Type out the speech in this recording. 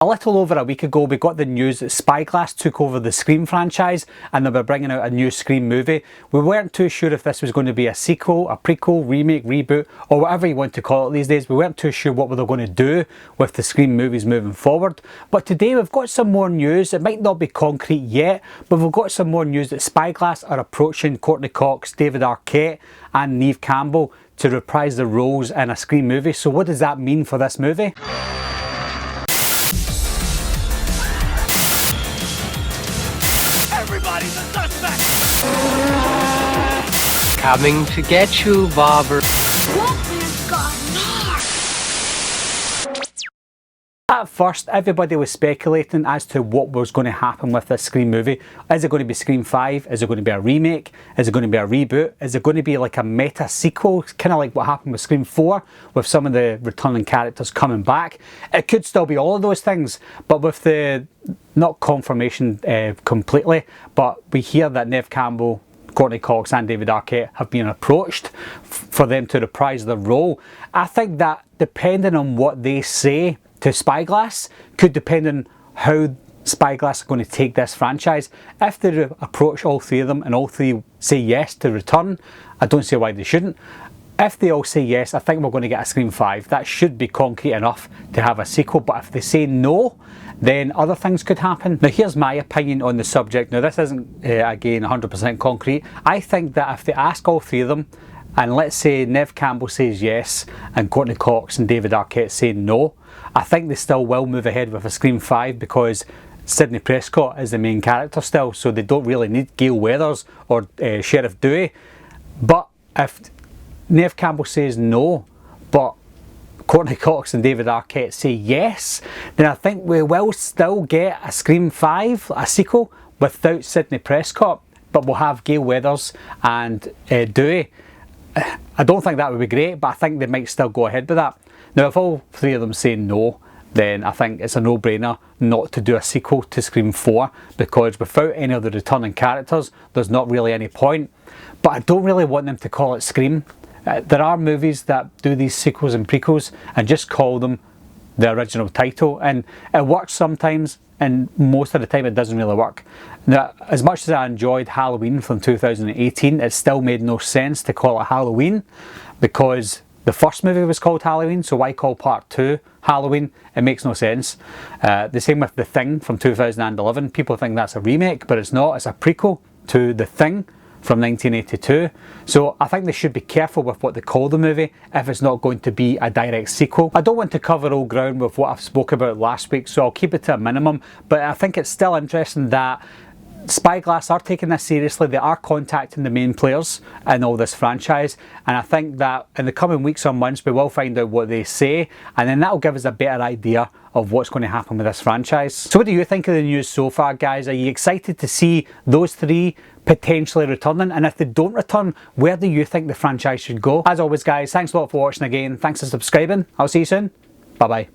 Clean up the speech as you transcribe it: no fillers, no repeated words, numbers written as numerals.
A little over a week ago we got the news that Spyglass took over the Scream franchise and they were bringing out a new Scream movie. We weren't too sure if this was going to be a sequel, a prequel, remake, reboot, or whatever you want to call it these days. We weren't too sure what they were going to do with the Scream movies moving forward. But today we've got some more news. It might not be concrete yet, but we've got some more news that Spyglass are approaching Courtney Cox, David Arquette and Neve Campbell to reprise their roles in a Scream movie. So what does that mean for this movie? Everybody's a suspect! Coming to get you, Bobber. Wolfman's got Nards! At first, everybody was speculating as to what was going to happen with this Scream movie. Is it going to be Scream 5? Is it going to be a remake? Is it going to be a reboot? Is it going to be like a meta sequel? Kind of like what happened with Scream 4, with some of the returning characters coming back. It could still be all of those things, but with the, not confirmation completely, but we hear that Neve Campbell, Courtney Cox and David Arquette have been approached for them to reprise their role. I think that depending on what they say to Spyglass could depend on how Spyglass are going to take this franchise. If they approach all three of them and all three say yes to return, I don't see why they shouldn't. If they all say yes, I think we're going to get a Scream 5. That should be concrete enough to have a sequel, but if they say no, then other things could happen. Now here's my opinion on the subject. Now this isn't, again, 100% concrete. I think that if they ask all three of them, and let's say Neve Campbell says yes, and Courtney Cox and David Arquette say no, I think they still will move ahead with a Scream 5 because Sidney Prescott is the main character still, so they don't really need Gale Weathers or Sheriff Dewey. But if Neve Campbell says no, but Courtney Cox and David Arquette say yes, then I think we will still get a Scream 5, a sequel, without Sidney Prescott, but we'll have Gale Weathers and Dewey. I don't think that would be great, but I think they might still go ahead with that. Now if all three of them say no, then I think it's a no-brainer not to do a sequel to Scream 4, because without any of the returning characters there's not really any point. But I don't really want them to call it Scream. There are movies that do these sequels and prequels and just call them the original title, and it works sometimes, and most of the time it doesn't really work. Now, as much as I enjoyed Halloween from 2018, it still made no sense to call it Halloween, because the first movie was called Halloween, so why call part 2 Halloween? It makes no sense. The same with The Thing from 2011. People think that's a remake, but it's not. It's a prequel to The Thing from 1982. So I think they should be careful with what they call the movie if it's not going to be a direct sequel. I don't want to cover all ground with what I've spoke about last week, so I'll keep it to a minimum, but I think it's still interesting that Spyglass are taking this seriously. They are contacting the main players in all this franchise, and I think that in the coming weeks or months we will find out what they say, and then that will give us a better idea of what's going to happen with this franchise. So what do you think of the news so far, guys? Are you excited to see those three potentially returning? And if they don't return, where do you think the franchise should go? As always, guys, thanks a lot for watching again. Thanks for subscribing. I'll see you soon. Bye bye.